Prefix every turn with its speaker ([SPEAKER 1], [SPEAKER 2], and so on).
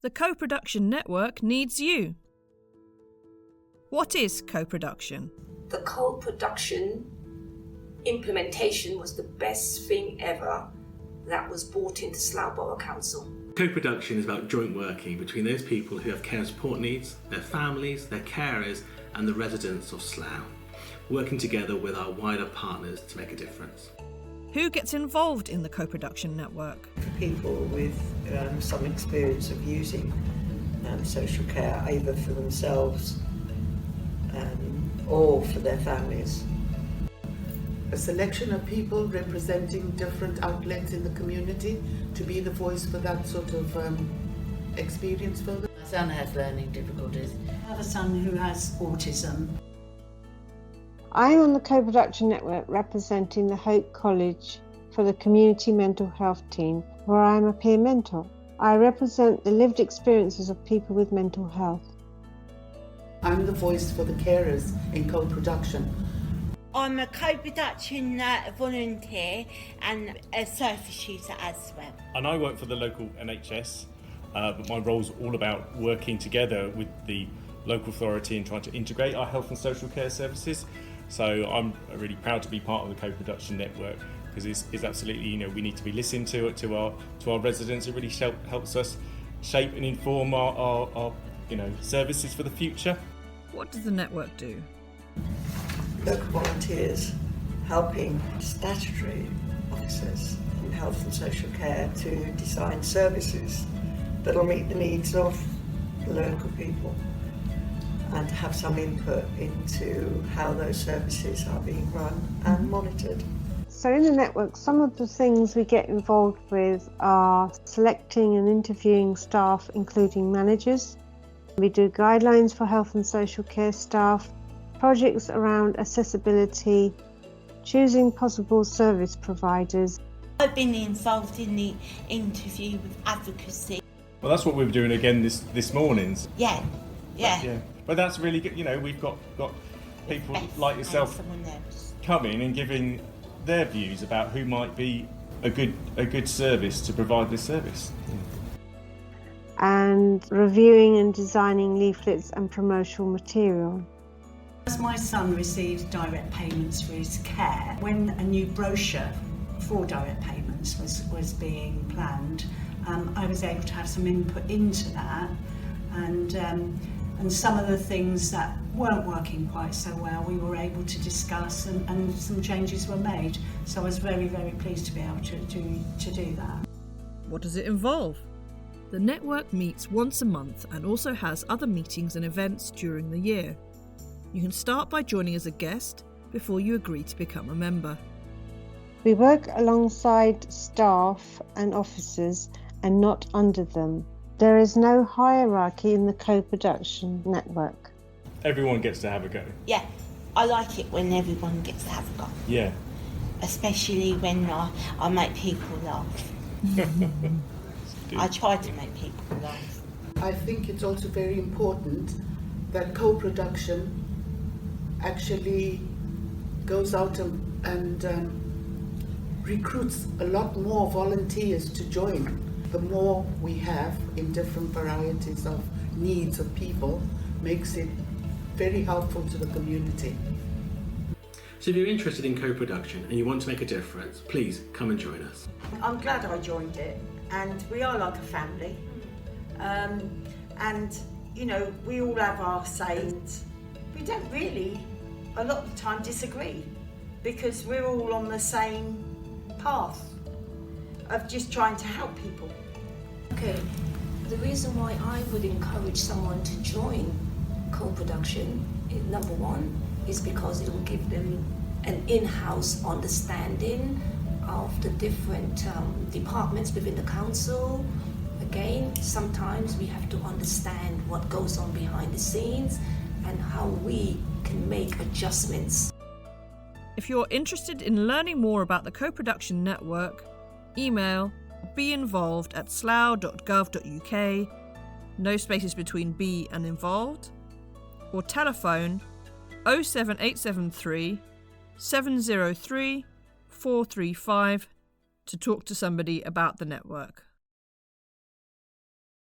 [SPEAKER 1] The Co-Production Network needs you. What is co-production?
[SPEAKER 2] The co-production implementation was the best thing ever that was brought into Slough Borough Council.
[SPEAKER 3] Co-production is about joint working between those people who have care and support needs, their families, their carers, and the residents of Slough, working together with our wider partners to make a difference.
[SPEAKER 1] Who gets involved in the co-production network?
[SPEAKER 4] People with some experience of using social care, either for themselves or for their families.
[SPEAKER 5] A selection of people representing different outlets in the community to be the voice for that sort of experience for them.
[SPEAKER 6] My son has learning difficulties. I have a son who has autism.
[SPEAKER 7] I'm on the Co-Production Network representing the Hope College for the Community Mental Health team, where I'm a peer mentor. I represent the lived experiences of people with mental health.
[SPEAKER 5] I'm the voice for the carers in co-production.
[SPEAKER 8] I'm a co-production volunteer and a service user as well.
[SPEAKER 9] And I work for the local NHS, but my role's all about working together with the local authority and trying to integrate our health and social care services. So I'm really proud to be part of the co-production network, because it's absolutely, we need to be listening to our residents. It really helps us shape and inform our services for the future.
[SPEAKER 1] What does the network do?
[SPEAKER 4] Local volunteers helping statutory officers in health and social care to design services that will meet the needs of the local people and to have some input into how those services are being run and monitored.
[SPEAKER 7] So in the network, some of the things we get involved with are selecting and interviewing staff, including managers. We do guidelines for health and social care staff, projects around accessibility, choosing possible service providers.
[SPEAKER 8] I've been involved in the interview with advocacy.
[SPEAKER 9] Well, that's what we were doing again this morning.
[SPEAKER 8] Yeah.
[SPEAKER 9] But that's really good. We've got people like yourself coming and giving their views about who might be a good service to provide this service.
[SPEAKER 7] And reviewing and designing leaflets and promotional material.
[SPEAKER 6] As my son received direct payments for his care, when a new brochure for direct payments was being planned, I was able to have some input into that, and some of the things that weren't working quite so well we were able to discuss, and some changes were made. So I was very, very pleased to be able to do that.
[SPEAKER 1] What does it involve? The network meets once a month and also has other meetings and events during the year. You can start by joining as a guest before you agree to become a member.
[SPEAKER 7] We work alongside staff and officers and not under them. There is no hierarchy in the co-production network.
[SPEAKER 9] Everyone gets to have a go.
[SPEAKER 8] Yeah, I like it when everyone gets to have a go.
[SPEAKER 9] Yeah.
[SPEAKER 8] Especially when I make people laugh. I try to make people laugh.
[SPEAKER 5] I think it's also very important that co-production actually goes out and recruits a lot more volunteers to join. The more we have in different varieties of needs of people makes it very helpful to the community.
[SPEAKER 3] So if you're interested in co-production and you want to make a difference, please come and join us.
[SPEAKER 10] I'm glad I joined it, and we are like a family. And we all have our sayings. We don't really, a lot of the time, disagree, because we're all on the same path of just trying to help people.
[SPEAKER 2] Okay, the reason why I would encourage someone to join co-production, number one, is because it will give them an in-house understanding of the different departments within the council. Again, sometimes we have to understand what goes on behind the scenes and how we can make adjustments.
[SPEAKER 1] If you're interested in learning more about the Co-Production Network, email beinvolved@slough.gov.uk, no spaces between be and involved, or telephone 07873 703 435 to talk to somebody about the network.